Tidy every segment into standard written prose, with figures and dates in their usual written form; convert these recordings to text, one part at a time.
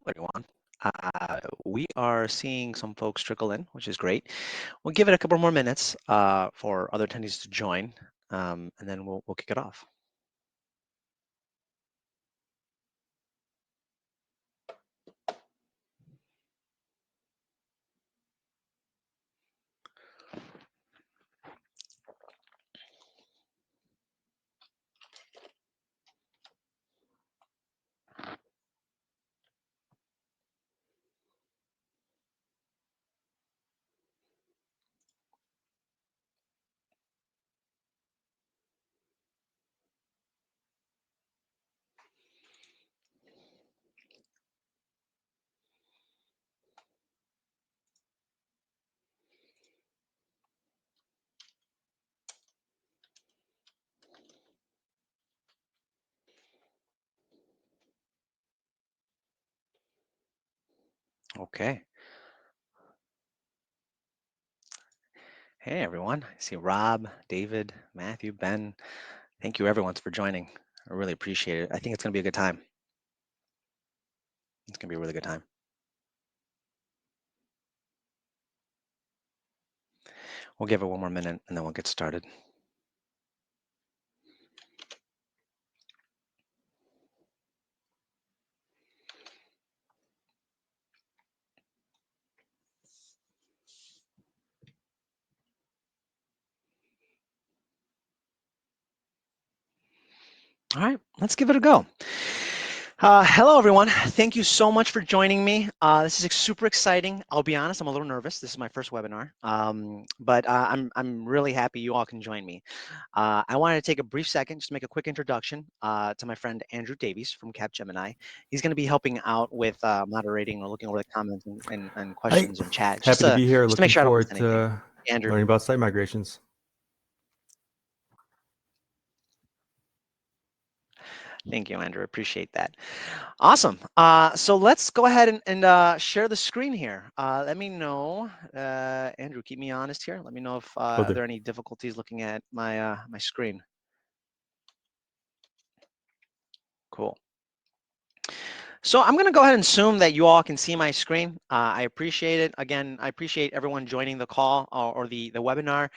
everyone. We are seeing some folks trickle in, which is great. We'll give it a couple more minutes for other attendees to join, and then we'll kick it off. Okay. Hey, everyone. I see Rob, David, Matthew, Ben. Thank you, everyone, for joining. I really appreciate it. I think it's going to be a good time. It's going to be a really good time. We'll give it one more minute, and then we'll get started. All right, let's give it a go. Hello, everyone. Thank you so much for joining me. This is super exciting. I'll be honest, I'm a little nervous. This is my first webinar, but I'm really happy you all can join me. I wanted to take a brief second just to make a quick introduction to my friend Andrew Davies from Capgemini. He's going to be helping out with moderating or looking over the comments and questions and chat. Happy to be here. Just to make Looking sure I don't forward miss anything. to Andrew. learning about site migrations. Thank you, Andrew. Appreciate that. Awesome. So let's go ahead and share the screen here. Let me know, Andrew, keep me honest here. Let me know if there are any difficulties looking at my my screen. Cool. So I'm going to go ahead and assume that you all can see my screen. I appreciate it. Again, I appreciate everyone joining the call or the webinar.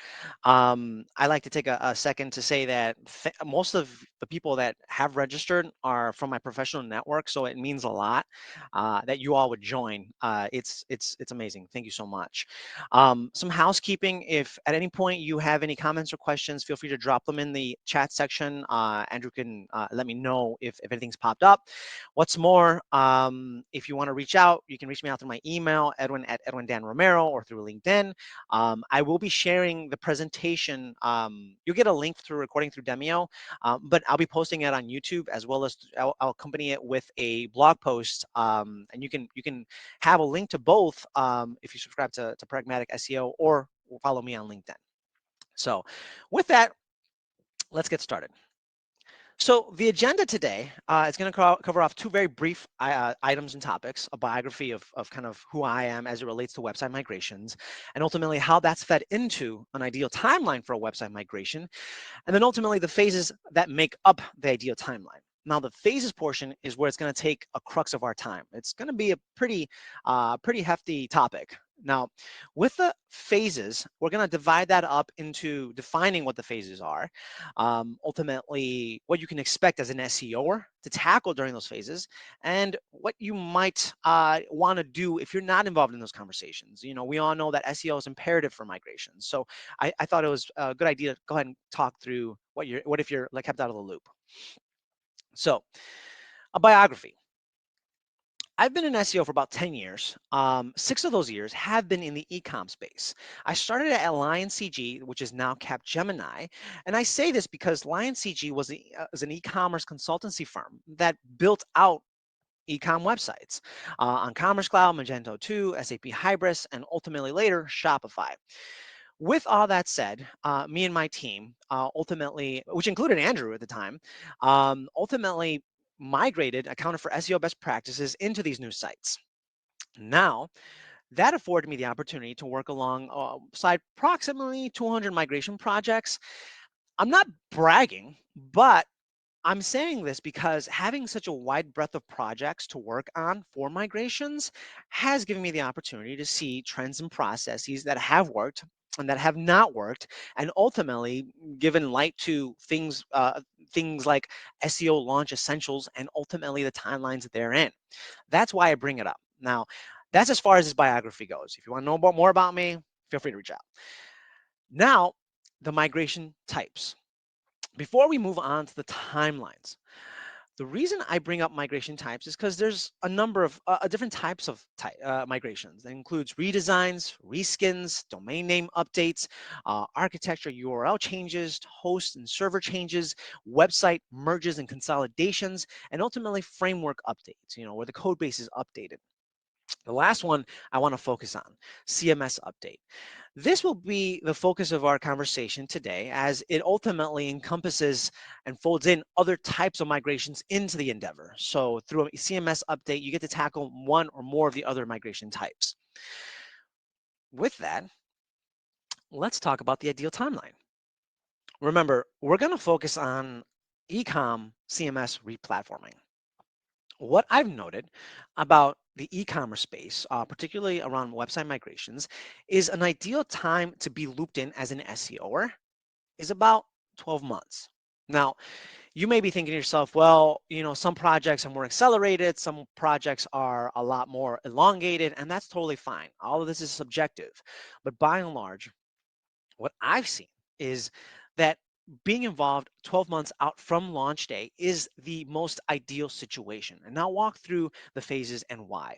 I like to take a second to say that most of the people that have registered are from my professional network, so it means a lot that you all would join. It's amazing. Thank you so much. Some housekeeping. If at any point you have any comments or questions, feel free to drop them in the chat section. Andrew can let me know if anything's popped up. What's more, if you want to reach out, you can reach me out through my email, edwin@edwindanromero, or through LinkedIn. I will be sharing the presentation. You'll get a link through recording through Demio, but I'll be posting it on YouTube, as well as I'll accompany it with a blog post. And you can have a link to both if you subscribe to Pragmatic SEO or follow me on LinkedIn. So with that, let's get started. So the agenda today is going to cover off two very brief items and topics: a biography of kind of who I am as it relates to website migrations, and ultimately how that's fed into an ideal timeline for a website migration, and then ultimately the phases that make up the ideal timeline. Now, the phases portion is where it's going to take a crux of our time. It's going to be a pretty hefty topic. Now, with the phases, we're going to divide that up into defining what the phases are, ultimately what you can expect as an SEOer to tackle during those phases, and what you might want to do if you're not involved in those conversations. You know, we all know that SEO is imperative for migrations. So I thought it was a good idea to go ahead and talk through what if you're like kept out of the loop. So a biography. I've been in SEO for about 10 years. 6 of those years have been in the e-com space. I started at Lion CG, which is now Capgemini. And I say this because Lion CG was an e-commerce consultancy firm that built out e-com websites on Commerce Cloud, Magento 2, SAP Hybris, and ultimately later Shopify. With all that said, me and my team ultimately, which included Andrew at the time, ultimately migrated, accounted for SEO best practices into these new sites. Now, that afforded me the opportunity to work alongside approximately 200 migration projects. I'm not bragging, but I'm saying this because having such a wide breadth of projects to work on for migrations has given me the opportunity to see trends and processes that have worked and that have not worked, and ultimately given light to things like SEO launch essentials and ultimately the timelines therein. That's why I bring it up. Now, that's as far as this biography goes. If you want to know more about me, feel free to reach out. Now, the migration types. Before we move on to the timelines, the reason I bring up migration types is because there's a number of different types of migrations. That includes redesigns, reskins, domain name updates, architecture URL changes, host and server changes, website merges and consolidations, and ultimately framework updates, where the code base is updated. The last one I want to focus on, CMS update. This will be the focus of our conversation today, as it ultimately encompasses and folds in other types of migrations into the endeavor. So through a CMS update, you get to tackle one or more of the other migration types. With that, let's talk about the ideal timeline. Remember, we're going to focus on e-com CMS replatforming. What I've noted about the e-commerce space, particularly around website migrations, is an ideal time to be looped in as an SEOer is about 12 months. Now, you may be thinking to yourself, well, some projects are more accelerated, some projects are a lot more elongated, and that's totally fine. All of this is subjective. But by and large, what I've seen is that being involved 12 months out from launch day is the most ideal situation. And now walk through the phases and why.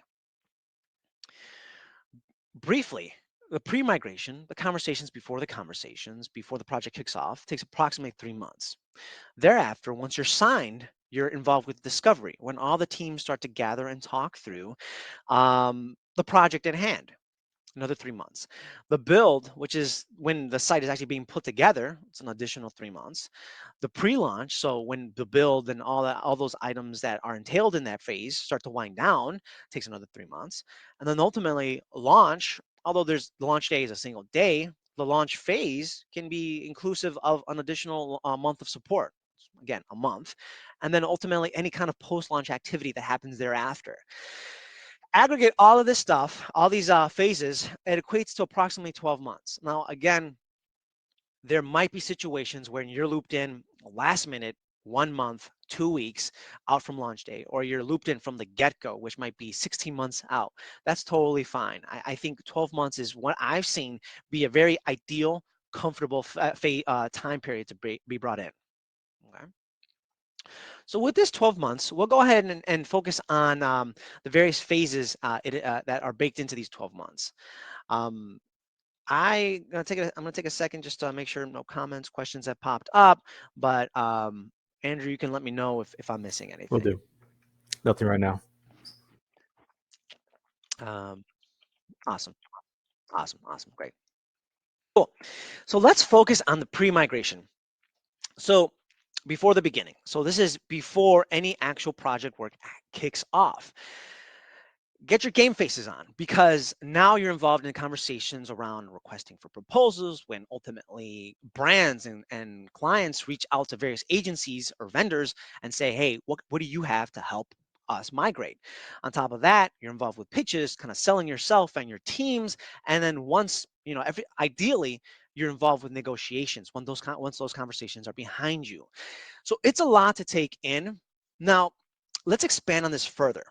Briefly, the pre-migration, the conversations, before the project kicks off, takes approximately 3 months. Thereafter, once you're signed, you're involved with discovery, when all the teams start to gather and talk through the project at hand. Another 3 months. The build, which is when the site is actually being put together, it's an additional 3 months. The pre-launch, so when the build and all those items that are entailed in that phase start to wind down, takes another 3 months. And then ultimately launch, although there's the launch day is a single day, the launch phase can be inclusive of an additional month of support. Again, a month. And then ultimately any kind of post-launch activity that happens thereafter. Aggregate all of this stuff, all these phases, it equates to approximately 12 months. Now, again, there might be situations where you're looped in last minute, 1 month, 2 weeks out from launch day, or you're looped in from the get-go, which might be 16 months out. That's totally fine. I think 12 months is what I've seen be a very ideal, comfortable time period to be brought in. Okay. So with this 12 months, we'll go ahead and focus on the various phases that are baked into these 12 months. Um, I'm gonna take a second just to make sure no comments, questions have popped up. But Andrew, you can let me know if I'm missing Will anything. do. Nothing right now. Um, awesome, awesome, great, cool. So let's focus on the pre-migration. So before the beginning. So this is before any actual project work kicks off. Get your game faces on, because now you're involved in conversations around requesting for proposals, when ultimately brands and clients reach out to various agencies or vendors and say, hey, what do you have to help us migrate? On top of that, you're involved with pitches, kind of selling yourself and your teams. And then once, ideally, you're involved with negotiations once those conversations are behind you. So it's a lot to take in. Now, let's expand on this further.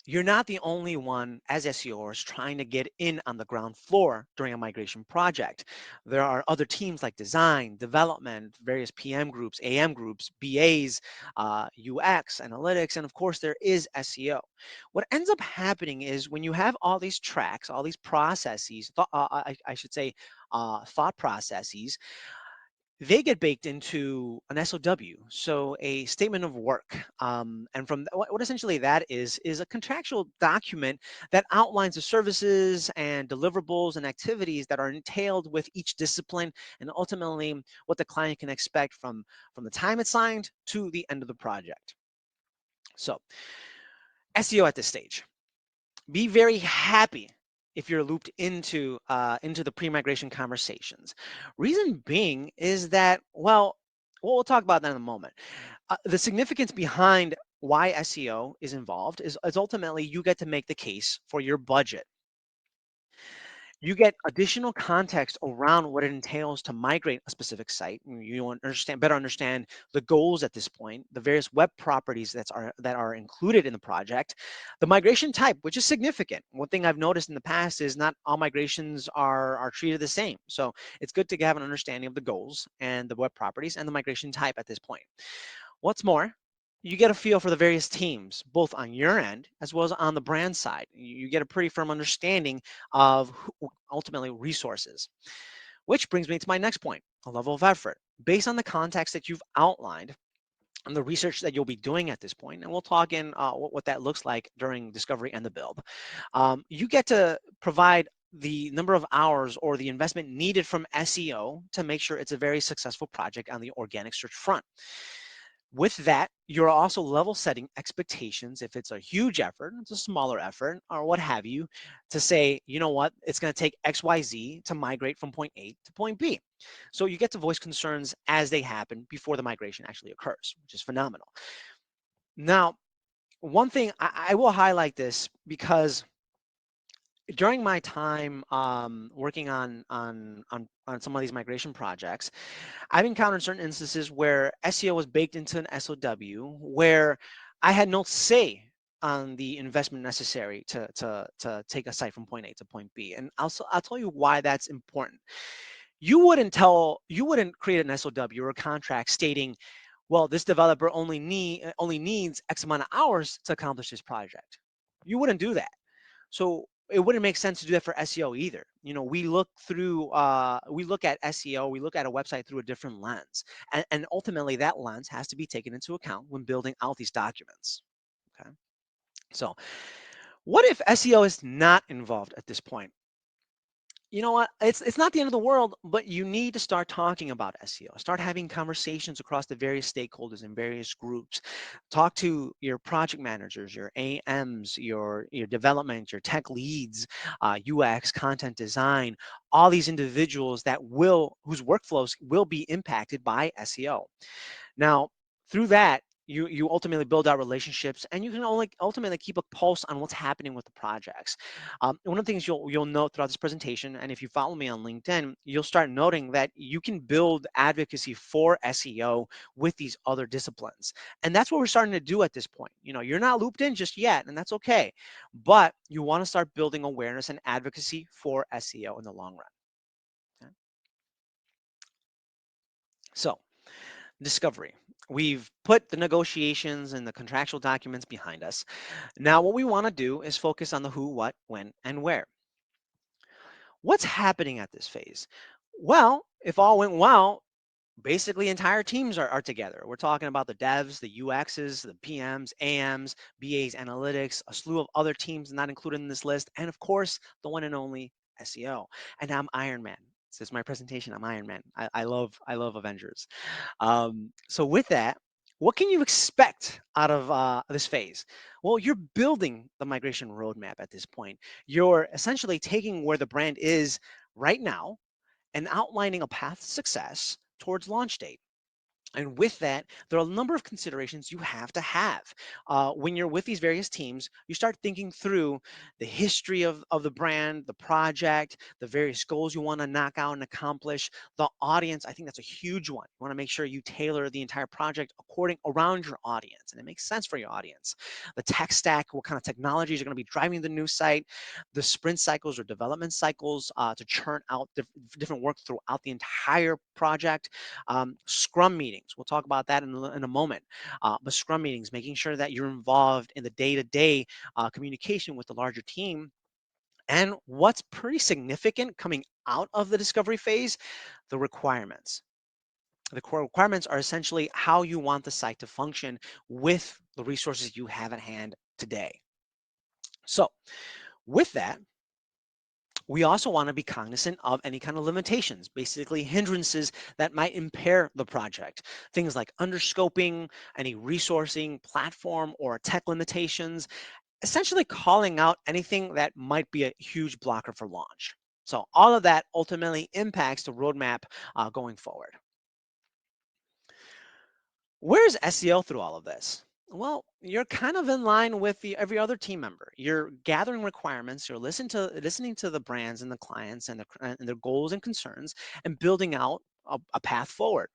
You're not the only one as SEOers trying to get in on the ground floor during a migration project. There are other teams like design, development, various PM groups, AM groups, BAs, UX, analytics, and of course there is SEO. What ends up happening is when you have all these tracks, all these processes, I should say thought processes, they get baked into an SOW, so a statement of work. And from what essentially that is a contractual document that outlines the services and deliverables and activities that are entailed with each discipline, and ultimately what the client can expect from the time it's signed to the end of the project. So SEO at this stage, be very happy if you're looped into the pre-migration conversations. Reason being is that, well, Well, we'll talk about that in a moment. The significance behind why SEO is involved is ultimately you get to make the case for your budget. You get additional context around what it entails to migrate a specific site. You better understand the goals at this point, the various web properties that are included in the project, the migration type, which is significant. One thing I've noticed in the past is not all migrations are treated the same. So it's good to have an understanding of the goals and the web properties and the migration type at this point. What's more, you get a feel for the various teams, both on your end as well as on the brand side. You get a pretty firm understanding of ultimately resources. Which brings me to my next point, a level of effort. Based on the context that you've outlined and the research that you'll be doing at this point, and we'll talk in what that looks like during discovery and the build, you get to provide the number of hours or the investment needed from SEO to make sure it's a very successful project on the organic search front. With that, you're also level setting expectations. If it's a huge effort, it's a smaller effort, or what have you, to say, you know what, it's going to take XYZ to migrate from point A to point B. So you get to voice concerns as they happen before the migration actually occurs, which is phenomenal. Now, one thing I will highlight this because during my time working on some of these migration projects, I've encountered certain instances where SEO was baked into an SOW where I had no say on the investment necessary to take a site from point A to point B. And I'll tell you why that's important. You wouldn't create an SOW or a contract stating, well, this developer only needs X amount of hours to accomplish this project. You wouldn't do that. So it wouldn't make sense to do that for SEO either. We look at SEO, we look at a website through a different lens, and ultimately that lens has to be taken into account when building out these documents. Okay, so what if SEO is not involved at this point? You know what? It's not the end of the world, but you need to start talking about SEO. Start having conversations across the various stakeholders and various groups. Talk to your project managers, your AMs, your development, your tech leads, UX, content design, all these individuals whose workflows will be impacted by SEO. Now, through that, you ultimately build out relationships, and you can only ultimately keep a pulse on what's happening with the projects. One of the things you'll note throughout this presentation, and if you follow me on LinkedIn, you'll start noting that you can build advocacy for SEO with these other disciplines, and that's what we're starting to do at this point. You're not looped in just yet, and that's okay, but you want to start building awareness and advocacy for SEO in the long run. Okay? So discovery. We've put the negotiations and the contractual documents behind us. Now, what we want to do is focus on the who, what, when, and where. What's happening at this phase? Well, if all went well, basically entire teams are together. We're talking about the devs, the UXs, the PMs, AMs, BAs, analytics, a slew of other teams not included in this list, and of course, the one and only SEO. And I'm Iron Man. This is my presentation. I'm Iron Man. I love Avengers. So with that, what can you expect out of this phase? Well, you're building the migration roadmap at this point. You're essentially taking where the brand is right now and outlining a path to success towards launch date. And with that, there are a number of considerations you have to have. When you're with these various teams, you start thinking through the history of the brand, the project, the various goals you want to knock out and accomplish, the audience. I think that's a huge one. You want to make sure you tailor the entire project around your audience, and it makes sense for your audience. The tech stack, what kind of technologies are going to be driving the new site, the sprint cycles or development cycles to churn out different work throughout the entire project. Scrum meetings, we'll talk about that in a moment. But Scrum meetings, making sure that you're involved in the day-to-day communication with the larger team. And what's pretty significant coming out of the discovery phase, the requirements. The core requirements are essentially how you want the site to function with the resources you have at hand today. So with that, we also want to be cognizant of any kind of limitations, basically hindrances that might impair the project. Things like underscoping, any resourcing, platform, or tech limitations, essentially calling out anything that might be a huge blocker for launch. So all of that ultimately impacts the roadmap going forward. Where's SEO through all of this? Well, you're kind of in line with every other team member. You're gathering requirements, you're listening to the brands and the clients and their goals and concerns, and building out a path forward.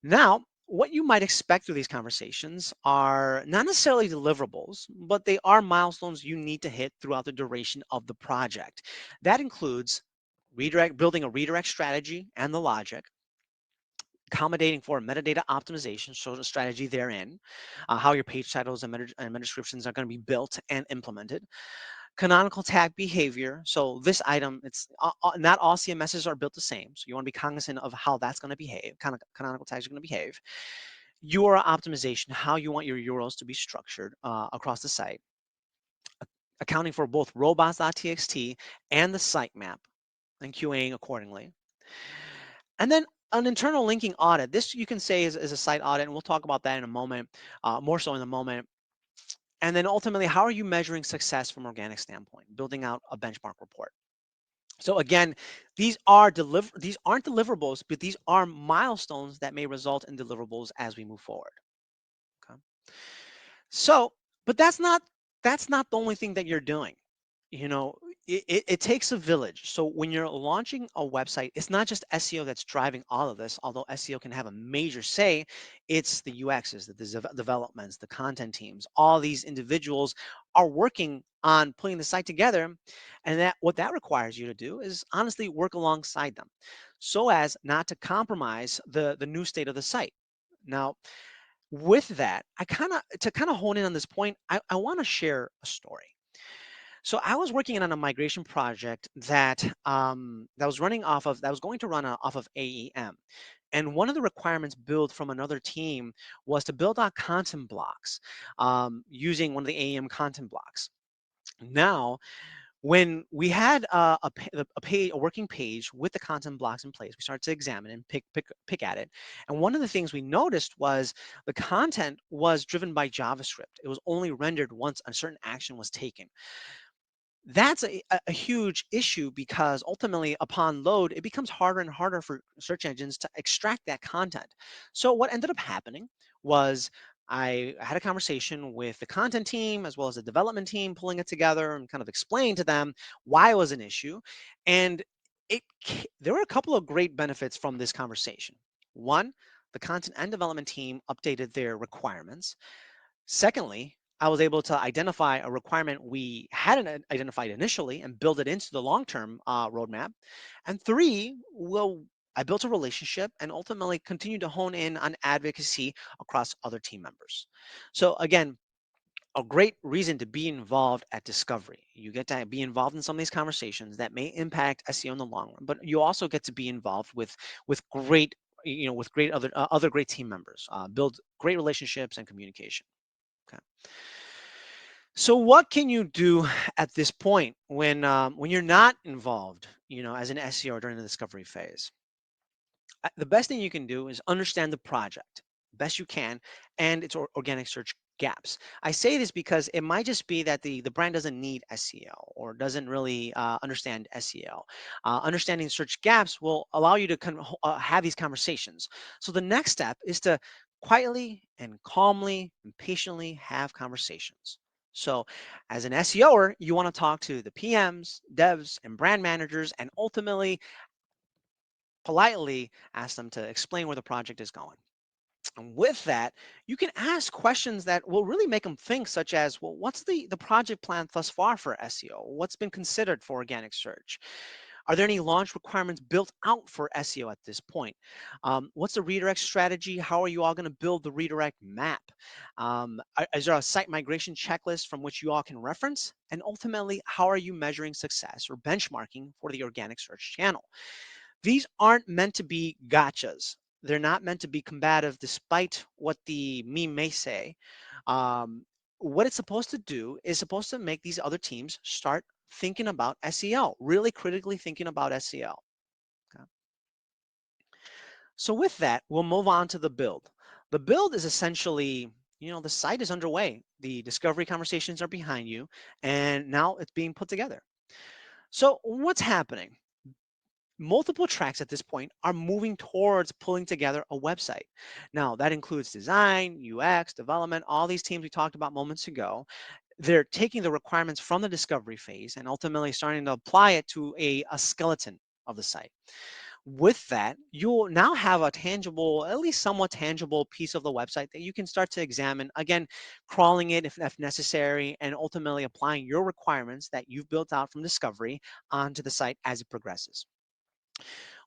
Now, what you might expect through these conversations are not necessarily deliverables, but they are milestones you need to hit throughout the duration of the project. That includes building a redirect strategy and the logic, accommodating for metadata optimization, so the strategy therein, how your page titles and meta descriptions are going to be built and implemented. Canonical tag behavior. So this item, it's not all CMSs are built the same. So you want to be cognizant of how that's going to behave, kind of canonical tags are going to behave. URL optimization, how you want your URLs to be structured across the site, accounting for both robots.txt and the sitemap and QAing accordingly. And then an internal linking audit. This you can say is a site audit, and we'll talk about that in a moment, more so in a moment. And then ultimately, how are you measuring success from an organic standpoint? Building out a benchmark report. So again, these aren't deliverables, but these are milestones that may result in deliverables as we move forward. Okay. So, but that's not the only thing that you're doing. You know, it takes a village. So when you're launching a website, it's not just SEO that's driving all of this, although SEO can have a major say. It's the UXs, the developments, the content teams. All these individuals are working on putting the site together, and that what that requires you to do is honestly work alongside them, so as not to compromise the new state of the site. Now, with that, I kind of hone in on this point. I want to share a story. So I was working on a migration project that was going to run off of AEM, and one of the requirements built from another team was to build out content blocks using one of the AEM content blocks. Now, when we had a working page with the content blocks in place, we started to examine and pick at it. And one of the things we noticed was the content was driven by JavaScript. It was only rendered once a certain action was taken. That's a huge issue because ultimately upon load it becomes harder and harder for search engines to extract that content. So what ended up happening was I had a conversation with the content team as well as the development team, pulling it together and kind of explaining to them why it was an issue. And there were a couple of great benefits from this conversation. One, the content and development team updated their requirements. Secondly, I was able to identify a requirement we hadn't identified initially and build it into the long-term roadmap. And three, well, I built a relationship and ultimately continued to hone in on advocacy across other team members. So again, a great reason to be involved at discovery. You get to be involved in some of these conversations that may impact SEO in the long run, but you also get to be involved with great, with great other great team members, build great relationships and communication. Okay. So what can you do at this point when you're not involved, as an SEO during the discovery phase? The best thing you can do is understand the project best you can and its organic search gaps. I say this because it might just be that the brand doesn't need SEO or doesn't really understand SEO. Understanding search gaps will allow you to have these conversations. So the next step is to quietly and calmly and patiently have conversations. So, as an SEOer, you want to talk to the PMs, devs, and brand managers, and ultimately politely ask them to explain where the project is going. And with that, you can ask questions that will really make them think, such as, well, what's the project plan thus far for SEO? What's been considered for organic search? Are there any launch requirements built out for SEO at this point? What's the redirect strategy? How are you all going to build the redirect map? Is there a site migration checklist from which you all can reference? And ultimately, how are you measuring success or benchmarking for the organic search channel? These aren't meant to be gotchas. They're not meant to be combative, despite what the meme may say. Um, what it's supposed to do is supposed to make these other teams start thinking about SEO, really critically thinking about SEO. Okay. So with that, we'll move on to the build. The build is essentially, the site is underway. The discovery conversations are behind you, and now it's being put together. So what's happening? multiple tracks at this point are moving towards pulling together a website. Now, that includes design, UX, development, all these teams we talked about moments ago. They're taking the requirements from the discovery phase and ultimately starting to apply it to a skeleton of the site. With that, you'll now have a tangible, at least somewhat tangible piece of the website that you can start to examine. Again, crawling it if necessary, and ultimately applying your requirements that you've built out from discovery onto the site as it progresses.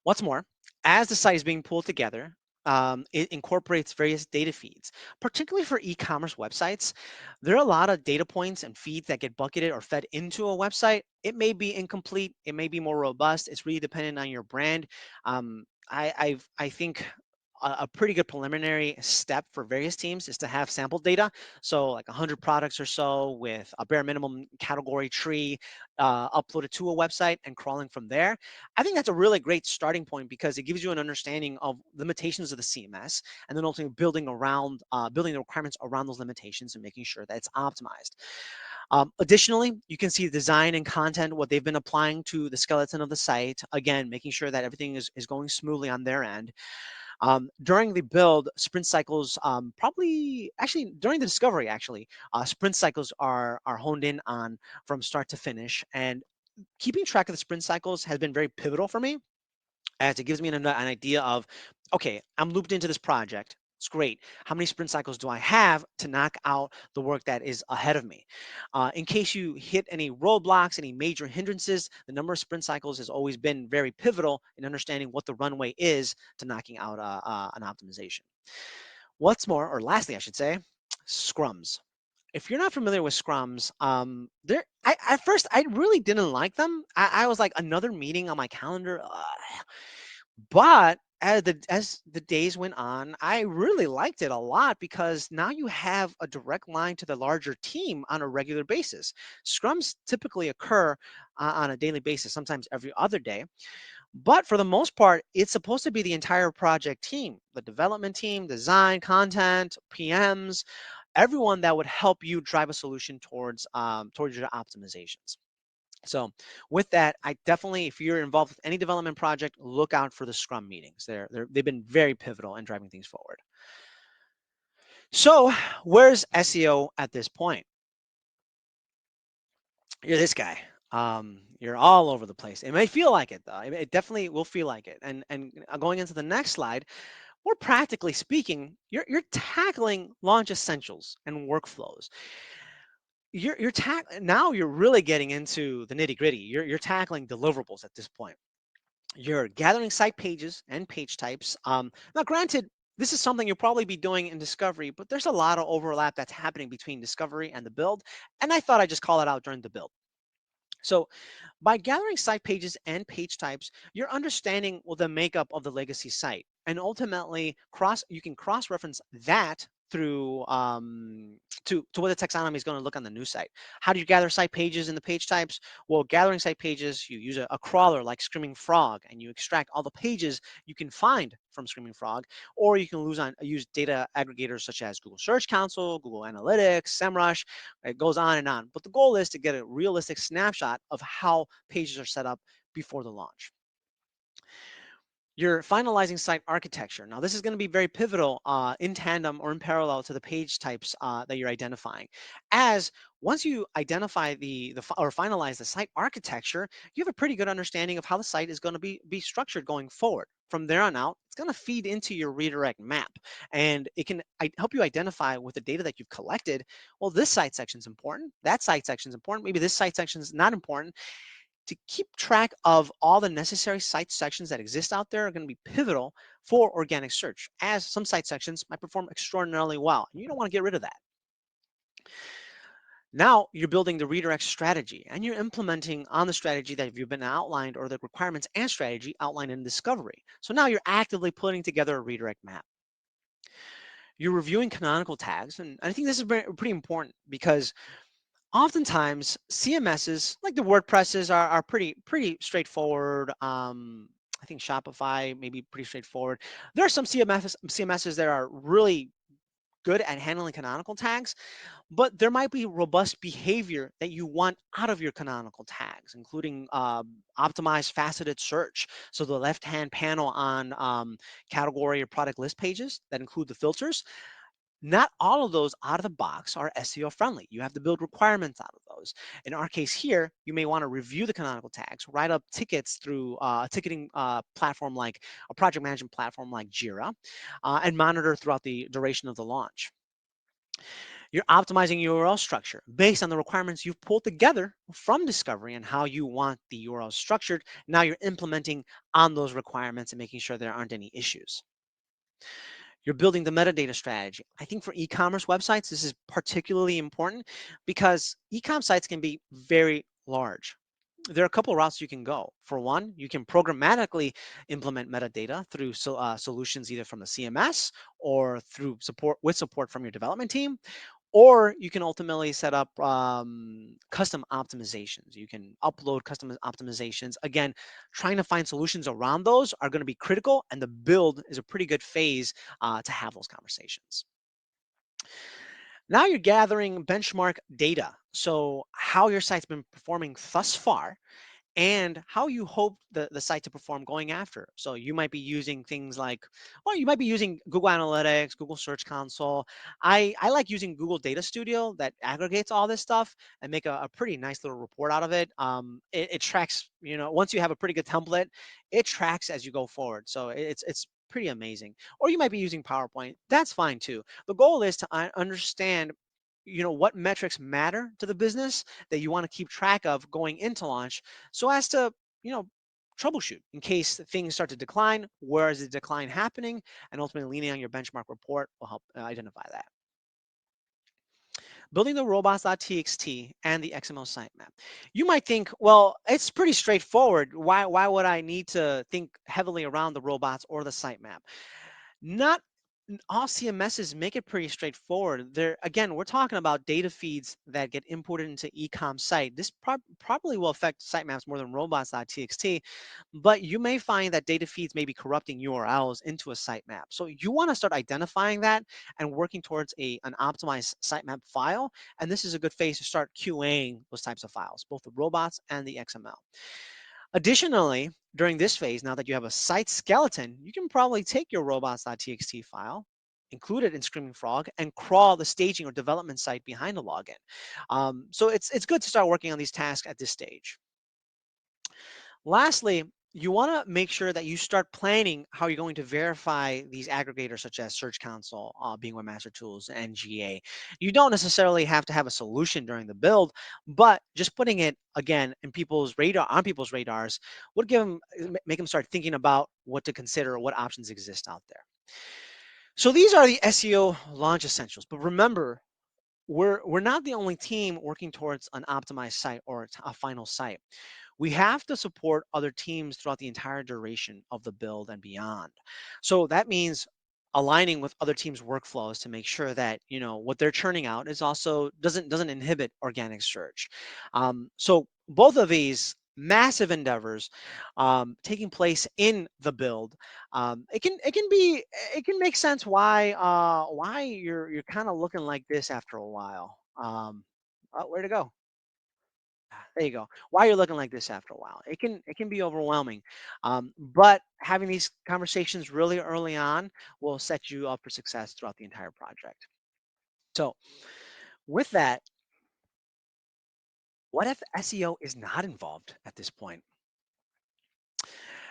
What's more, as the site is being pulled together, it incorporates various data feeds, particularly for e-commerce websites. There are a lot of data points and feeds that get bucketed or fed into a website. It may be incomplete, it may be more robust. It's really dependent on your brand. I think a pretty good preliminary step for various teams is to have sample data. So like 100 products or so with a bare minimum category tree uploaded to a website and crawling from there. I think that's a really great starting point because it gives you an understanding of limitations of the CMS, and then ultimately building the requirements around those limitations and making sure that it's optimized. Additionally, you can see design and content, what they've been applying to the skeleton of the site. Again, making sure that everything is going smoothly on their end. During the build, sprint cycles, probably actually during the discovery, actually, sprint cycles are honed in on from start to finish. And keeping track of the sprint cycles has been very pivotal for me, as it gives me an idea of, okay, I'm looped into this project. It's great. How many sprint cycles do I have to knock out the work that is ahead of me? In case you hit any roadblocks, any major hindrances, the number of sprint cycles has always been very pivotal in understanding what the runway is to knocking out an optimization. What's more, or lastly, I should say, scrums. If you're not familiar with scrums, at first I really didn't like them. I was like, another meeting on my calendar. But as the days went on, I really liked it a lot because now you have a direct line to the larger team on a regular basis. Scrums typically occur on a daily basis, sometimes every other day. But for the most part, it's supposed to be the entire project team, the development team, design, content, PMs, everyone that would help you drive a solution towards your optimizations. So with that, I definitely, if you're involved with any development project, look out for the Scrum meetings. They've been very pivotal in driving things forward. So where's SEO at this point? You're this guy. You're all over the place. It may feel like it though. It definitely will feel like it. And going into the next slide, more practically speaking, you're tackling launch essentials and workflows. Now you're really getting into the nitty gritty. You're tackling deliverables at this point. You're gathering site pages and page types. Now, granted, this is something you'll probably be doing in discovery, but there's a lot of overlap that's happening between discovery and the build. And I thought I'd just call it out during the build. So by gathering site pages and page types, you're understanding, well, the makeup of the legacy site, and ultimately you can cross-reference that through to what the taxonomy is going to look on the new site. How do you gather site pages and the page types? Well, gathering site pages, you use a crawler like Screaming Frog, and you extract all the pages you can find from Screaming Frog, or you can use data aggregators such as Google Search Console, Google Analytics, SEMrush. It goes on and on. But the goal is to get a realistic snapshot of how pages are set up before the launch. You're finalizing site architecture. Now, this is going to be very pivotal in tandem or in parallel to the page types that you're identifying. As once you identify or finalize the site architecture, you have a pretty good understanding of how the site is going to be structured going forward. From there on out, it's going to feed into your redirect map, and it can help you identify with the data that you've collected. Well, this site section is important. That site section is important. Maybe this site section is not important. To keep track of all the necessary site sections that exist out there are going to be pivotal for organic search, as some site sections might perform extraordinarily well, and you don't want to get rid of that. Now you're building the redirect strategy, and you're implementing on the strategy that you've been outlined, or the requirements and strategy outlined in discovery. So now you're actively putting together a redirect map. You're reviewing canonical tags, and I think this is pretty important because oftentimes CMSs like the WordPresses are pretty straightforward. I think Shopify may be pretty straightforward. There are some CMSs that are really good at handling canonical tags, but there might be robust behavior that you want out of your canonical tags, including optimized faceted search. So the left-hand panel on category or product list pages that include the filters, not all of those out of the box are SEO friendly. You have to build requirements out of those. In our case here, you may want to review the canonical tags, write up tickets through a ticketing platform like a project management platform like Jira, and monitor throughout the duration of the launch. You're optimizing URL structure based on the requirements you've pulled together from discovery and how you want the URL structured. Now you're implementing on those requirements and making sure there aren't any issues. You're building the metadata strategy. I think for e-commerce websites, this is particularly important because e-com sites can be very large. There are a couple of routes you can go. For one, you can programmatically implement metadata through solutions either from the CMS or through support from your development team, or you can ultimately set up custom optimizations. You can upload custom optimizations. Again, trying to find solutions around those are going to be critical, and the build is a pretty good phase to have those conversations. Now you're gathering benchmark data. So how your site's been performing thus far and how you hope the site to perform going after. So you might be using things like, well, you might be using Google Analytics, Google Search Console. I like using Google Data Studio that aggregates all this stuff and make a pretty nice little report out of it. It tracks, once you have a pretty good template, it tracks as you go forward. So it's pretty amazing. Or you might be using PowerPoint. That's fine too. The goal is to understand what metrics matter to the business that you want to keep track of going into launch, so as to you know troubleshoot in case things start to decline. Where is the decline happening? And ultimately leaning on your benchmark report will help identify that. Building the robots.txt and the XML sitemap. You might think, well, it's pretty straightforward. Why would I need to think heavily around the robots or the sitemap? Not all CMSs make it pretty straightforward. There, again, we're talking about data feeds that get imported into ecom site. This probably will affect sitemaps more than robots.txt, but you may find that data feeds may be corrupting URLs into a sitemap. So you want to start identifying that and working towards an optimized sitemap file. And this is a good phase to start QAing those types of files, both the robots and the XML. Additionally, during this phase, now that you have a site skeleton, you can probably take your robots.txt file, include it in Screaming Frog, and crawl the staging or development site behind the login. So it's good to start working on these tasks at this stage. Lastly, you want to make sure that you start planning how you're going to verify these aggregators such as Search Console, Bing Webmaster Tools, and GA. You don't necessarily have to have a solution during the build, but just putting it again in people's radars would make them start thinking about what to consider, what options exist out there. So these are the SEO launch essentials. But remember, we're not the only team working towards an optimized site or a final site. We have to support other teams throughout the entire duration of the build and beyond. So that means aligning with other teams' workflows to make sure that what they're churning out is also doesn't inhibit organic search. So both of these massive endeavors taking place in the build, it can make sense why you're kind of looking like this after a while. Oh, where'd it go? There you go. Why you're looking like this after a while. It can be overwhelming, but having these conversations really early on will set you up for success throughout the entire project. So, with that, what if SEO is not involved at this point?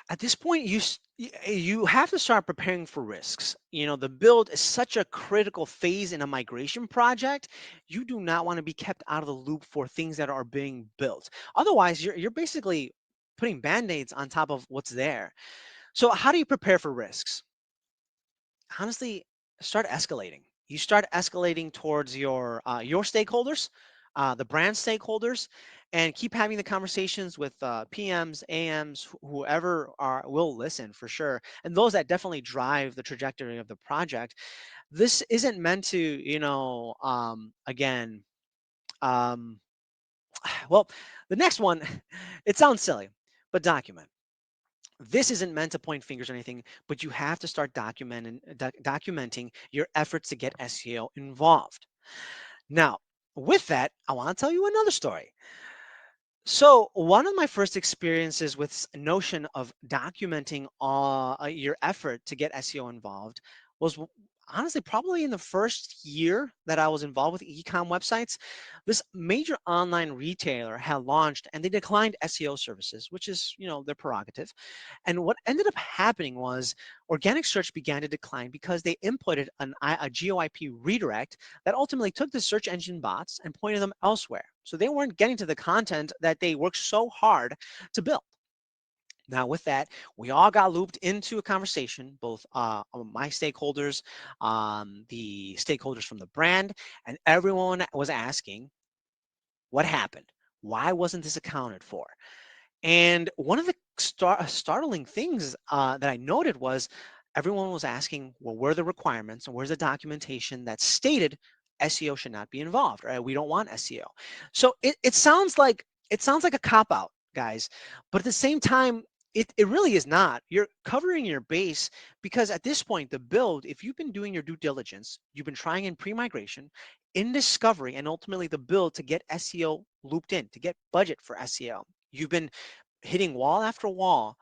At this point, you have to start preparing for risks. The build is such a critical phase in a migration project. You do not want to be kept out of the loop for things that are being built. Otherwise, you're basically putting band-aids on top of what's there. So how do you prepare for risks? Honestly, start escalating. You start escalating towards your stakeholders, the brand stakeholders, and keep having the conversations with PMs, AMs, whoever will listen for sure, and those that definitely drive the trajectory of the project. This isn't meant to, again, um, well, the next one, it sounds silly, but document. This isn't meant to point fingers or anything, but you have to start documenting your efforts to get SEO involved. Now, with that, I want to tell you another story. So, one of my first experiences with notion of documenting your effort to get SEO involved was honestly probably in the first year that I was involved with e-com websites. This major online retailer had launched and they declined SEO services, which is, their prerogative. And what ended up happening was organic search began to decline because they inputted a GeoIP redirect that ultimately took the search engine bots and pointed them elsewhere. So they weren't getting to the content that they worked so hard to build. Now, with that, we all got looped into a conversation, both my stakeholders, the stakeholders from the brand, and everyone was asking, what happened? Why wasn't this accounted for? And one of the startling things that I noted was everyone was asking, well, where are the requirements and where's the documentation that stated SEO should not be involved, right? We don't want SEO. So it sounds like a cop out, guys, but at the same time, it really is not. You're covering your base because at this point, the build, if you've been doing your due diligence, you've been trying in pre-migration, in discovery, and ultimately the build to get SEO looped in, to get budget for SEO. You've been hitting wall after wall.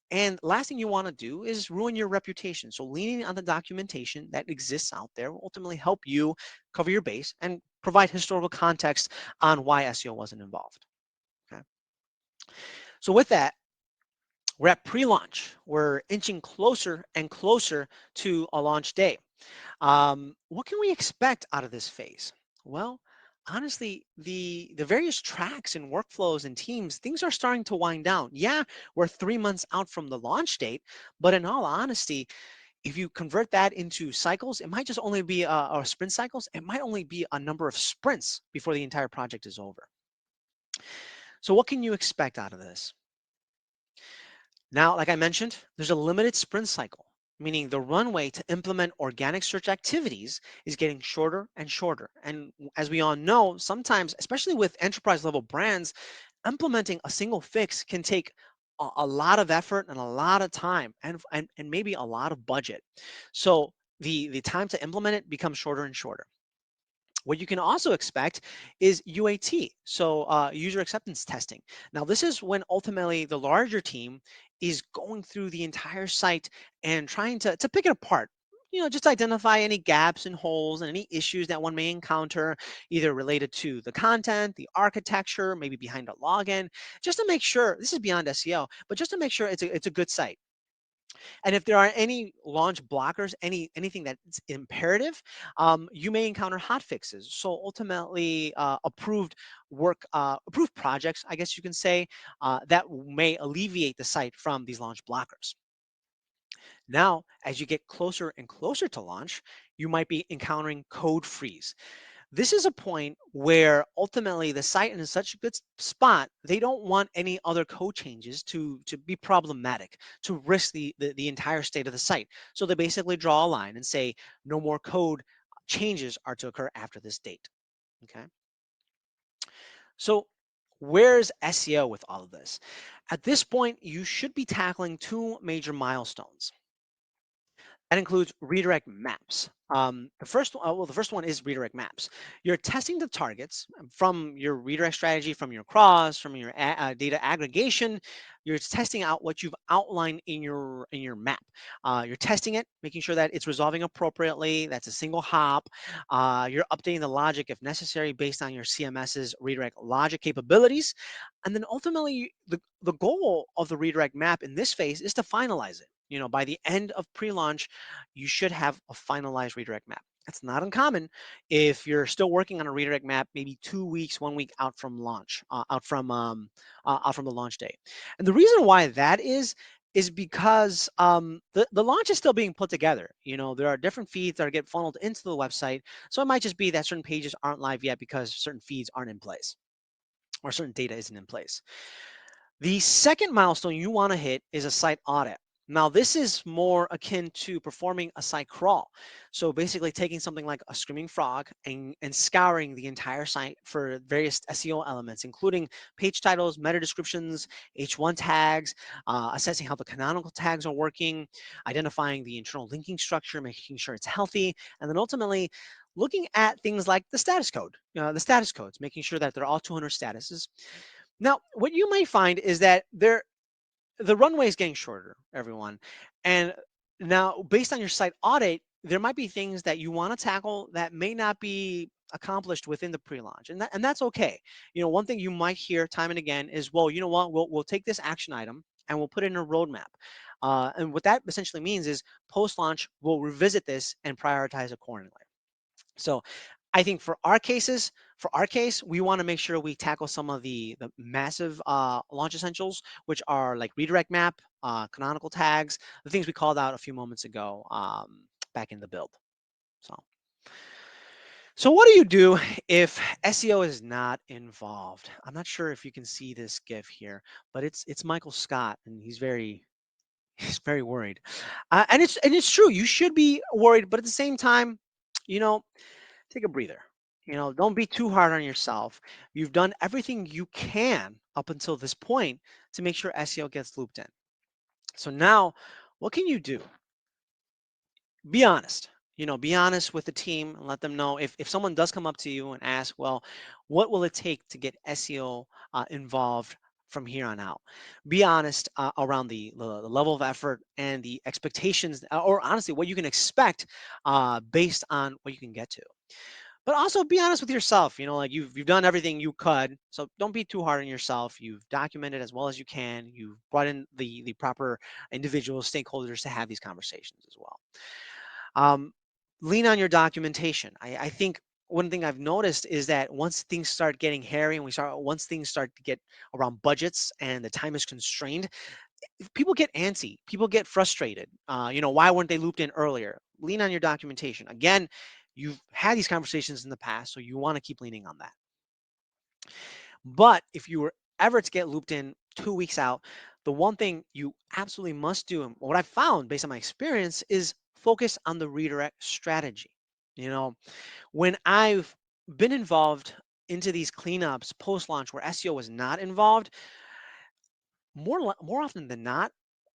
And last thing you want to do is ruin your reputation. So leaning on the documentation that exists out there will ultimately help you cover your base and provide historical context on why SEO wasn't involved. Okay. So with that, we're at pre-launch. We're inching closer and closer to a launch day. What can we expect out of this phase? Well, honestly, the various tracks and workflows and teams, things are starting to wind down. Yeah, we're 3 months out from the launch date, but in all honesty, if you convert that into cycles, it might just only be or sprint cycles. It might only be a number of sprints before the entire project is over. So, what can you expect out of this? Now, like I mentioned, there's a limited sprint cycle, meaning the runway to implement organic search activities is getting shorter and shorter. And as we all know, sometimes, especially with enterprise level brands, implementing a single fix can take a lot of effort and a lot of time and maybe a lot of budget. So the time to implement it becomes shorter and shorter. What you can also expect is UAT, so user acceptance testing. Now, this is when ultimately the larger team is going through the entire site and trying to pick it apart. Just identify any gaps and holes and any issues that one may encounter, either related to the content, the architecture, maybe behind a login, just to make sure this is beyond SEO, but just to make sure it's a good site. And if there are any launch blockers, anything that's imperative, you may encounter hot fixes. So ultimately, approved projects, I guess you can say, that may alleviate the site from these launch blockers. Now, as you get closer and closer to launch, you might be encountering code freeze. This is a point where ultimately the site is in such a good spot, they don't want any other code changes to be problematic, to risk the entire state of the site. So they basically draw a line and say no more code changes are to occur after this date. Okay. So where's SEO with all of this? At this point, you should be tackling two major milestones. That includes redirect maps. The first one is redirect maps. You're testing the targets from your redirect strategy, from your cross, from your data aggregation. You're testing out what you've outlined in your map. You're testing it, making sure that it's resolving appropriately. That's a single hop. You're updating the logic if necessary based on your CMS's redirect logic capabilities, and then ultimately the goal of the redirect map in this phase is to finalize it. By the end of pre-launch, you should have a finalized redirect map. That's not uncommon if you're still working on a redirect map, maybe 2 weeks, 1 week out from launch, out from the launch date. And the reason why that is because the launch is still being put together. There are different feeds that get funneled into the website, so it might just be that certain pages aren't live yet because certain feeds aren't in place or certain data isn't in place. The second milestone you want to hit is a site audit. Now, this is more akin to performing a site crawl. So basically taking something like a screaming frog and scouring the entire site for various SEO elements, including page titles, meta descriptions, H1 tags, assessing how the canonical tags are working, identifying the internal linking structure, making sure it's healthy, and then ultimately looking at things like the status code, the status codes, making sure that they're all 200 statuses. Now, what you might find is that the runway is getting shorter, everyone. And now, based on your site audit, there might be things that you want to tackle that may not be accomplished within the pre-launch, and that's okay. One thing you might hear time and again is, well, you know what, we'll take this action item and we'll put it in a roadmap. And what that essentially means is post-launch, we'll revisit this and prioritize accordingly. So I think for our case, we want to make sure we tackle some of the massive launch essentials, which are like redirect map, canonical tags, the things we called out a few moments ago back in the build. So, so what do you do if SEO is not involved? I'm not sure if you can see this GIF here, but it's Michael Scott, and he's very he's very worried, and it's true. You should be worried, but at the same time, you know, take a breather. Don't be too hard on yourself. You've done everything you can up until this point to make sure SEO gets looped in. So now, what can you do? Be honest. Be honest with the team and let them know if someone does come up to you and ask, well, what will it take to get SEO involved from here on out? Be honest around the level of effort and the expectations, or honestly, what you can expect based on what you can get to. But also be honest with yourself. Like you've done everything you could, so don't be too hard on yourself. You've documented as well as you can. You've brought in the proper individuals, stakeholders to have these conversations as well. um, Lean on your documentation. I think one thing I've noticed is that once things start getting hairy and once things start to get around budgets and the time is constrained, people get antsy, people get frustrated. Why weren't they looped in earlier? Lean on your documentation. Again, you've had these conversations in the past, so you want to keep leaning on that. But if you were ever to get looped in 2 weeks out, the one thing you absolutely must do, and what I found based on my experience, is focus on the redirect strategy. You know, when I've been involved into these cleanups post launch where SEO was not involved, more often than not,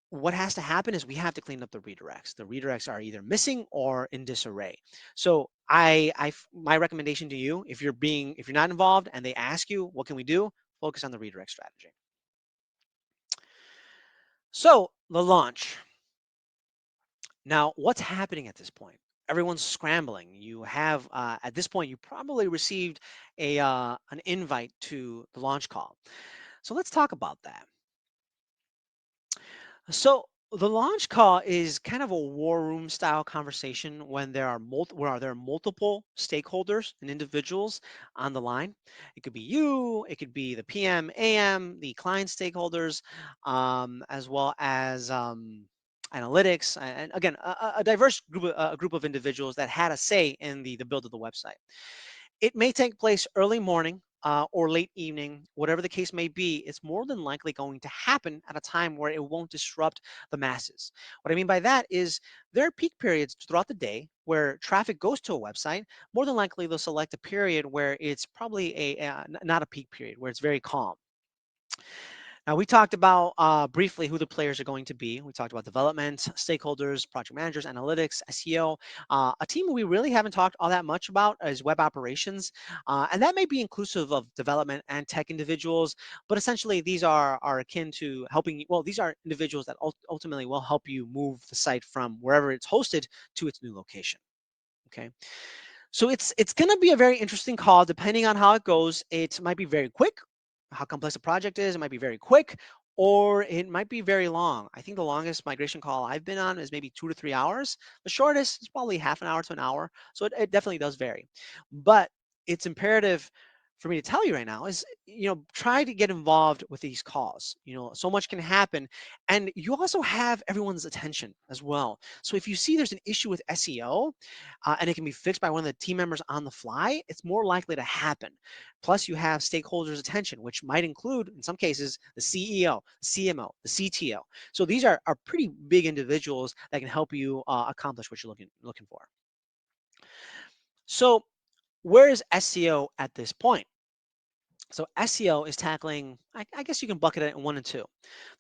what has to happen is we have to clean up the redirects. The redirects are either missing or in disarray. So my recommendation to you, if you're not involved and they ask you, what can we do? Focus on the redirect strategy. So the launch. Now, what's happening at this point? Everyone's scrambling. You have at this point, you probably received an invite to the launch call. So let's talk about that. So the launch call is kind of a war room style conversation when there are multiple stakeholders and individuals on the line. It could be you, it could be the PM, AM, the client stakeholders, as well as analytics, and again, a diverse group of individuals that had a say in the build of the website. It may take place early morning or late evening, whatever the case may be. It's more than likely going to happen at a time where it won't disrupt the masses. What I mean by that is there are peak periods throughout the day where traffic goes to a website. More than likely, they'll select a period where it's probably not a peak period, where it's very calm. Now, we talked about briefly who the players are going to be. We talked about development, stakeholders, project managers, analytics, SEO. A team we really haven't talked all that much about is web operations. And that may be inclusive of development and tech individuals, but essentially these are akin to helping, well, these are individuals that ultimately will help you move the site from wherever it's hosted to its new location. Okay. So it's going to be a very interesting call depending on how it goes. It might be very quick, how complex the project is. It might be very quick, or it might be very long. I think the longest migration call I've been on is maybe 2 to 3 hours. The shortest is probably half an hour to an hour. So it definitely does vary. But it's imperative for me to tell you right now is, try to get involved with these calls. So much can happen, and you also have everyone's attention as well. So if you see there's an issue with SEO, and it can be fixed by one of the team members on the fly, it's more likely to happen. Plus, you have stakeholders' attention, which might include, in some cases, the CEO, CMO, the CTO. So these are pretty big individuals that can help you accomplish what you're looking for. So where is SEO at this point? So SEO is tackling, I guess you can bucket it in one and two.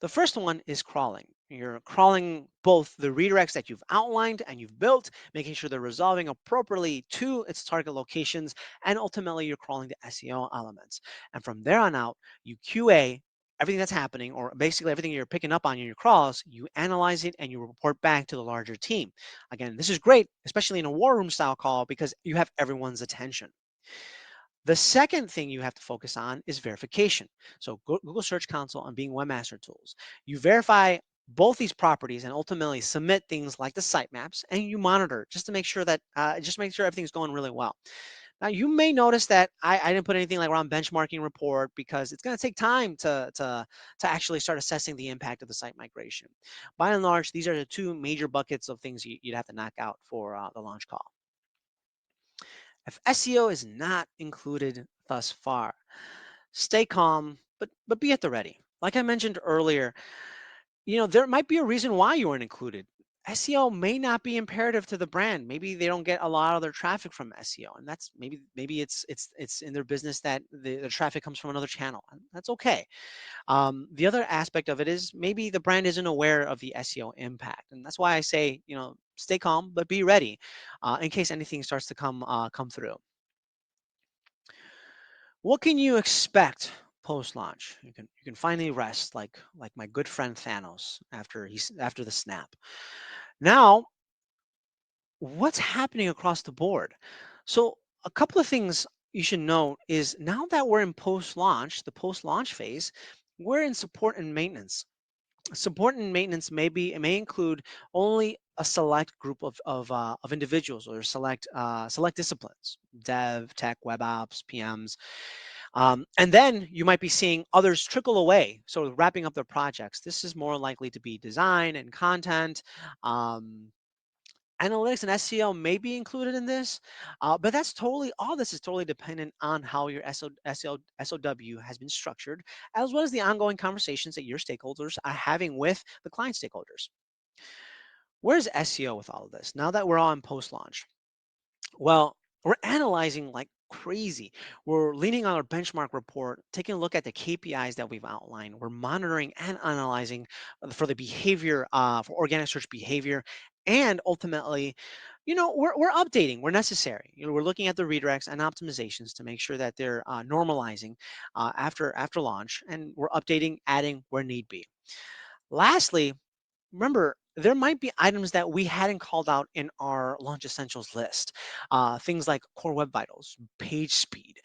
The first one is crawling. You're crawling both the redirects that you've outlined and you've built, making sure they're resolving appropriately to its target locations, and ultimately you're crawling the SEO elements. And from there on out, you QA everything that's happening, or basically everything you're picking up on in your crawls, you analyze it and you report back to the larger team. Again, this is great, especially in a war room style call, because you have everyone's attention. The second thing you have to focus on is verification. So Google Search Console and Bing Webmaster Tools. You verify both these properties and ultimately submit things like the sitemaps, and you monitor just to make sure that everything's going really well. Now you may notice that I didn't put anything like around benchmarking report, because it's going to take time to actually start assessing the impact of the site migration. By and large, these are the two major buckets of things you'd have to knock out for the launch call. If SEO is not included thus far, stay calm, but be at the ready. Like I mentioned earlier, there might be a reason why you weren't included. SEO may not be imperative to the brand. Maybe they don't get a lot of their traffic from SEO, and that's maybe it's in their business that the traffic comes from another channel, and that's okay. The other aspect of it is maybe the brand isn't aware of the SEO impact, and that's why I say, stay calm but be ready in case anything starts to come through. What can you expect post launch? You can finally rest like my good friend Thanos after the snap. Now, what's happening across the board? So a couple of things you should note is, now that we're in post launch, the post launch phase, we're in support and maintenance. Support and maintenance may include only a select group of individuals, or select disciplines: dev, tech, web ops, PMs. And then you might be seeing others trickle away, so wrapping up their projects. This is more likely to be design and content. Um, Analytics and SEO may be included in this, but all this is totally dependent on how your SOW has been structured, as well as the ongoing conversations that your stakeholders are having with the client stakeholders. Where's SEO with all of this? Now that we're all in post-launch, well, we're analyzing like crazy. We're leaning on our benchmark report, taking a look at the KPIs that we've outlined. We're monitoring and analyzing for the behavior, for organic search behavior, and ultimately, we're updating where necessary. We're looking at the redirects and optimizations to make sure that they're normalizing after launch, and we're updating, adding where need be. Lastly, remember, there might be items that we hadn't called out in our launch essentials list. Things like core web vitals, page speed.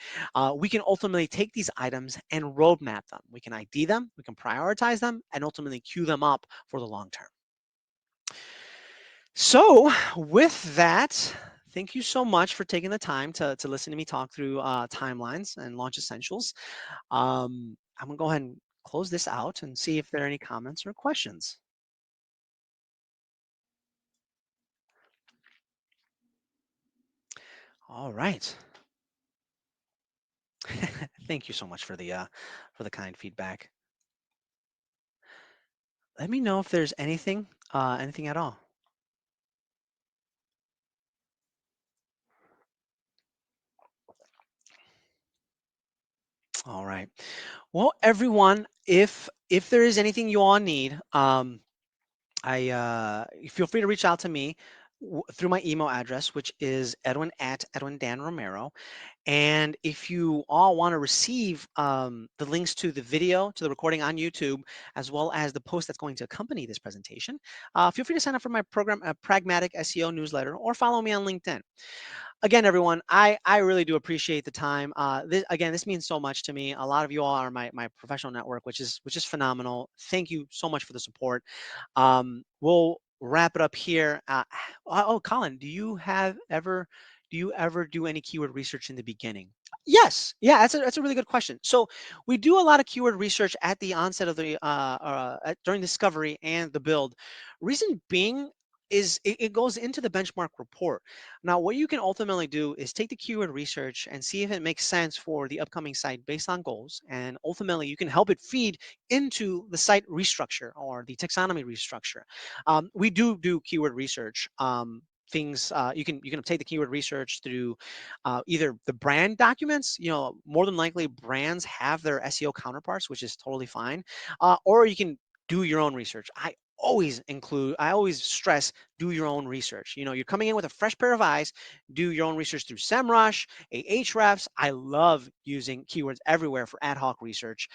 We can ultimately take these items and roadmap them. We can ID them, we can prioritize them, and ultimately queue them up for the long term. So with that, thank you so much for taking the time to listen to me talk through timelines and launch essentials. I'm gonna go ahead and close this out and see if there are any comments or questions. All right. Thank you so much for the kind feedback. Let me know if there's anything at all. All right. Well, everyone, if there is anything you all need, I feel free to reach out to me through my email address, which is Edwin Dan Romero. And if you all want to receive the links to the video, to the recording on YouTube, as well as the post that's going to accompany this presentation, feel free to sign up for my program, Pragmatic SEO newsletter, or follow me on LinkedIn. Again, everyone, I really do appreciate the time. This means so much to me. A lot of you all are my professional network, which is phenomenal. Thank you so much for the support. We'll wrap it up here. Oh, Colin, do do you ever do any keyword research in the beginning? Yes. Yeah, that's a really good question. So we do a lot of keyword research at the onset of the during discovery and the build. Reason being is it goes into the benchmark report. Now, what you can ultimately do is take the keyword research and see if it makes sense for the upcoming site based on goals, and ultimately you can help it feed into the site restructure or the taxonomy restructure. We do keyword research. Things you can take the keyword research through either the brand documents. More than likely brands have their SEO counterparts, which is totally fine, or you can do your own research. I always stress, do your own research. You're coming in with a fresh pair of eyes. Do your own research through SEMrush, Ahrefs. I love using keywords everywhere for ad hoc research.